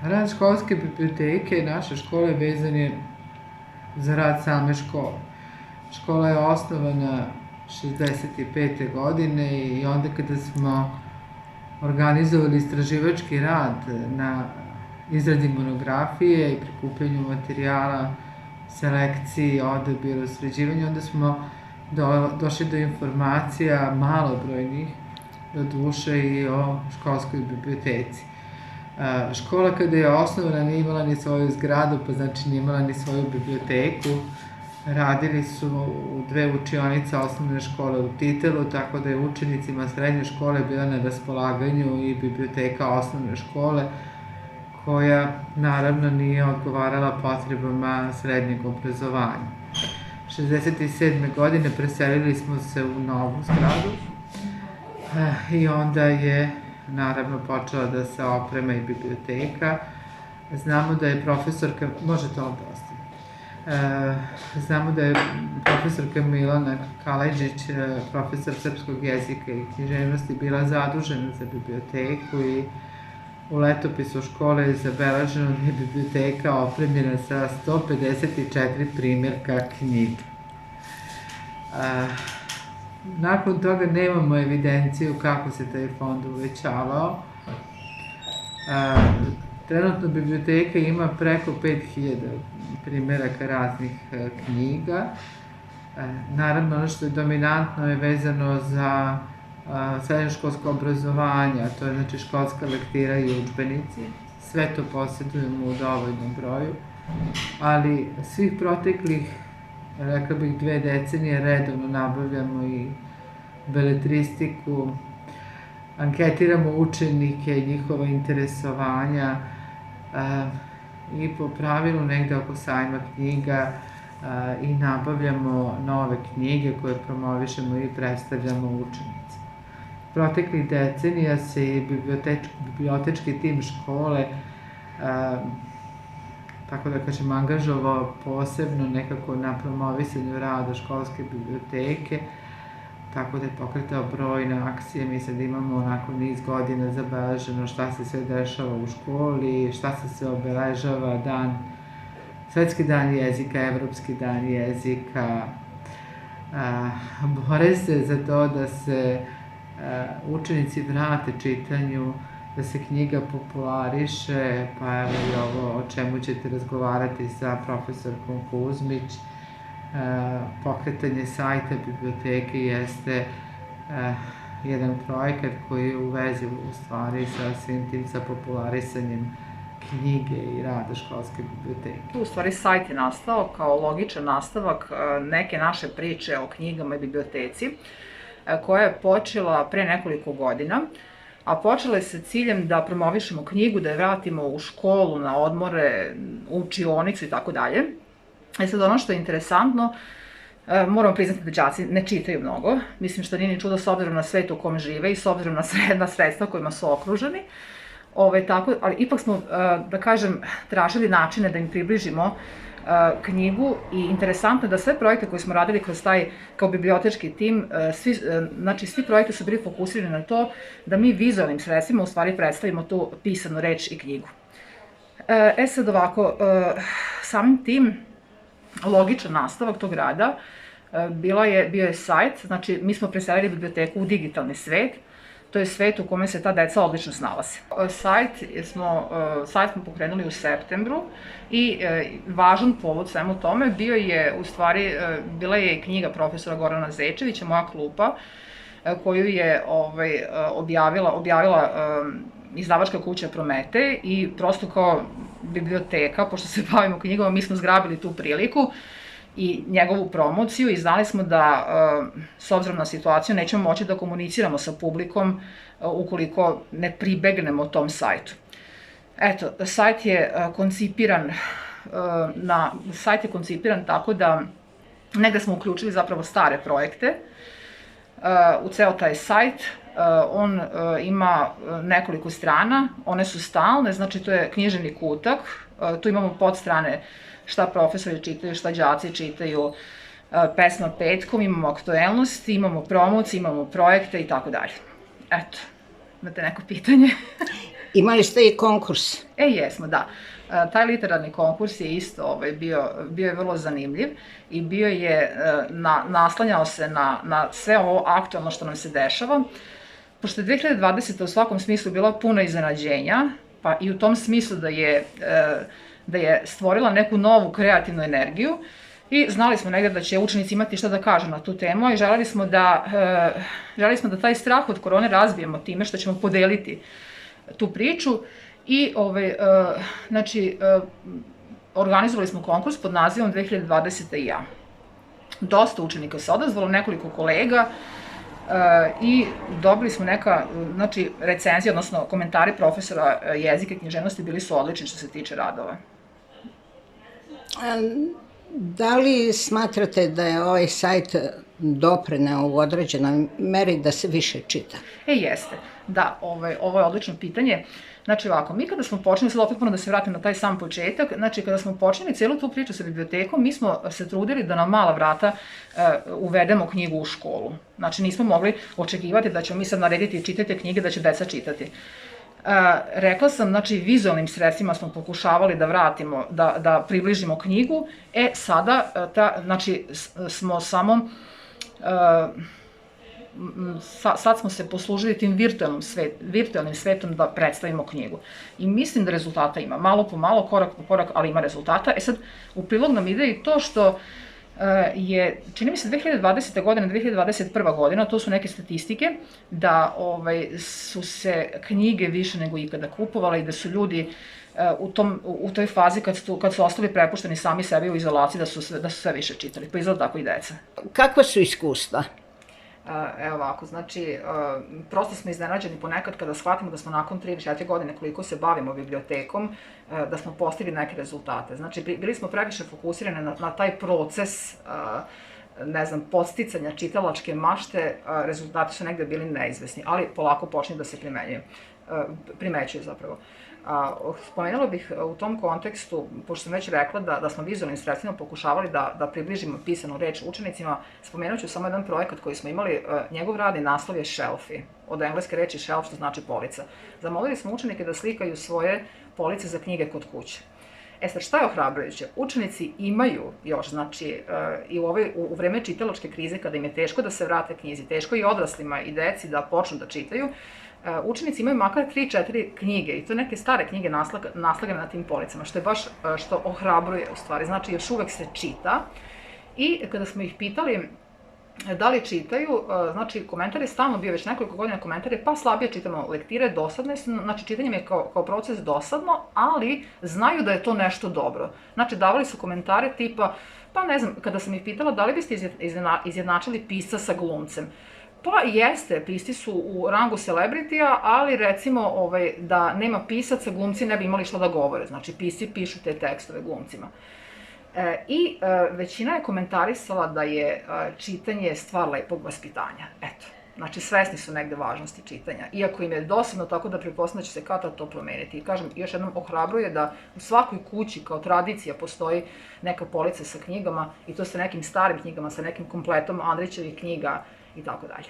Rad školske biblioteke naše škole vezan je za rad same škole. Škola je osnovana 65. godine i onda kada smo organizovali istraživački rad na izradi monografije i prikupljanju materijala, selekciji, odabiru, sređivanju, onda smo došli do informacija malobrojnih, do duše i o školskoj biblioteci. Škola kada je osnovana nije imala ni svoju zgradu, pa znači nije imala ni svoju biblioteku. Radili su u 2 učionice osnovne škole u Titelu, tako da je učenicima srednje škole bila na raspolaganju i biblioteka osnovne škole, koja naravno nije odgovarala potrebama srednjeg obrazovanja. 67. godine preselili smo se u novu zgradu i onda je naravno počela da se oprema i biblioteka. Znamo da je profesorka, možete ovdje ostaviti, znamo da je profesorka Milana Kaleđić, profesor srpskog jezika i književnosti, bila zadužena za biblioteku i u letopisu škole je zabeleženo da je biblioteka opremljena sa 154 primjerka knjiga. Nakon toga nemamo evidenciju kako se taj fond uvećavao. Trenutno biblioteka ima preko 5000 primjeraka raznih knjiga. Naravno, ono što je dominantno je vezano za srednjoškolsko obrazovanje, a to je znači školska lektira i udžbenici. Sve to posjedujemo u dovoljnom broju, ali svih proteklih, rekla bih, 2 decenije redovno nabavljamo i beletristiku, anketiramo učenike i njihova interesovanja i po pravilu negde oko sajma knjiga i nabavljamo nove knjige koje promovišemo i predstavljamo učenicima. Proteklih decenija se i bibliotečki tim škole, tako da kažem, angažovao posebno nekako na promovisanju rada školske biblioteke, tako da je pokretao brojne akcije. Mi sad imamo onako niz godina zabeleženo šta se sve dešava u školi, šta se sve obeležava, Svetski dan jezika, Evropski dan jezika. Bore se za to da se učenici vrate čitanju, da se knjiga populariše, pa evo i ovo o čemu ćete razgovarati sa profesorkom Kuzmić. Pokretanje sajta biblioteke jeste jedan projekat koji je u vezi u stvari sa svim tim, sa popularisanjem knjige i rada školske biblioteke. U stvari sajt je nastao kao logičan nastavak neke naše priče o knjigama i biblioteci, koja je počela pre nekoliko godina, a počela je sa ciljem da promovišemo knjigu, da je vratimo u školu, na odmore, u učionicu i tako dalje. Sad, ono što je interesantno, moramo priznati da đaci ne čitaju mnogo, mislim što nije ni čudo s obzirom na svet u kom žive i s obzirom na sredstva kojima su okruženi, ali ipak smo, da kažem, tražili načine da im približimo knjigu i interesantno je da sve projekte koje smo radili kroz taj, kao bibliotečki tim, svi projekti su bili fokusirani na to da mi vizualnim sredstvima u stvari predstavimo tu pisanu reč i knjigu. Sad ovako, samim tim, logičan nastavak tog rada bio je sajt, znači mi smo preselili biblioteku u digitalni svet, to je svet u kome se ta deca odlično snalaze. Sajt smo pokrenuli u septembru i važan povod svemu tome bila je i knjiga profesora Gorana Zečevića, Moja klupa, koju je objavila izdavačka kuća Prometej i prosto kao biblioteka, pošto se bavimo knjigama, mi smo zgrabili tu priliku i njegovu promociju i znali smo da, s obzirom na situaciju, nećemo moći da komuniciramo sa publikom ukoliko ne pribegnemo tom sajtu. Eto, sajt je koncipiran tako da negde smo uključili zapravo stare projekte u ceo taj sajt. On ima nekoliko strana, one su stalne, znači to je književni kutak, tu imamo podstrane šta profesori čitaju, šta đaci čitaju, pesma petkom, imamo aktuelnosti, imamo promocije, imamo projekte i tako dalje. Eto, Imate neko pitanje? Imali ste i konkurs. Jesmo, da. Taj literarni konkurs je isto bio je vrlo zanimljiv i bio je, naslanjao se na sve ovo aktualno što nam se dešava. Pošto je 2020. u svakom smislu bila puna iznenađenja, pa i u tom smislu da je stvorila neku novu kreativnu energiju i znali smo negde da će učenici imati šta da kažu na tu temu i želeli smo da taj strah od korone razbijemo time što ćemo podeliti tu priču i znači organizovali smo konkurs pod nazivom 2020. i ja. Dosta učenika se odazvalo, nekoliko kolega i dobili smo neka, znači, recenzije, odnosno komentari profesora jezika i književnosti bili su odlični što se tiče radova. Da li smatrate da je ovaj sajt doprineo u određenoj meri da se više čita? Jeste. Da, ovo je odlično pitanje. Znači ovako, mi kada smo počeli, sad opet moram da se vratim na taj sam početak, znači kada smo počeli cijelu tu priču sa bibliotekom, mi smo se trudili da na mala vrata uvedemo knjigu u školu. Znači nismo mogli očekivati da ćemo mi sad narediti čitajte knjige, da će deca čitati. Rekla sam, znači vizualnim sredstvima smo pokušavali da vratimo, da približimo knjigu, sada, znači smo samo, sad smo se poslužili tim virtualnim svetom da predstavimo knjigu. I mislim da rezultata ima, malo po malo, korak po korak, ali ima rezultata. Sad, u prilog nam ide i to što je, čini mi se 2020. godina, 2021. godina, to su neke statistike, da su se knjige više nego ikada kupovale i da su ljudi u toj fazi kad su ostali prepušteni sami sebi u izolaciji, da su sve više čitali, pa izgleda tako i deca. Kakva su iskustva? Evo ovako, znači, prosto smo iznenađeni ponekad kada shvatimo da smo nakon 3-4 godine koliko se bavimo bibliotekom, da smo postigli neke rezultate. Znači, bili smo previše fokusirani na taj proces, ne znam, podsticanja čitalačke mašte, rezultati su negde bili neizvesni, ali polako počinje da se primećuje zapravo. Spomenula bih u tom kontekstu, pošto sam već rekla da smo vizualnim sredstvima pokušavali da približimo pisanu reč učenicima, spomenut ću samo jedan projekat koji smo imali, njegov radni naslov je Shelfi, od engleske reči shelf što znači polica. Zamolili smo učenike da slikaju svoje police za knjige kod kuće. Sad, šta je ohrabrujuće? Učenici imaju još, znači, i u vreme čitalačke krize, kada im je teško da se vrate knjizi, teško i odraslima i deci da počnu da čitaju, učenici imaju makar 3-4 knjige i to neke stare knjige naslagane na tim policama, što je baš što ohrabruje u stvari, znači još uvek se čita i kada smo ih pitali da li čitaju, znači komentar je stalno bio već nekoliko godina komentar je pa slabije čitamo lektire, dosadne, znači čitanje mi je kao proces dosadno, ali znaju da je to nešto dobro. Znači davali su komentare tipa, pa ne znam, kada sam ih pitala da li biste izjednačili pisca sa glumcem, pa jeste, pisci su u rangu celebritija, ali recimo da nema pisaca, glumci ne bi imali šta da govore. Znači, pisci pišu te tekstove glumcima. I većina je komentarisala da je čitanje stvar lepog vaspitanja. Eto, znači svesni su negde važnosti čitanja. Iako im je dosadno, tako da pretpostavljam da će se kad to promeniti. I kažem, još jednom ohrabruje da u svakoj kući kao tradicija postoji neka polica sa knjigama i to sa nekim starim knjigama, sa nekim kompletom Andrićevih knjiga i tako dalje.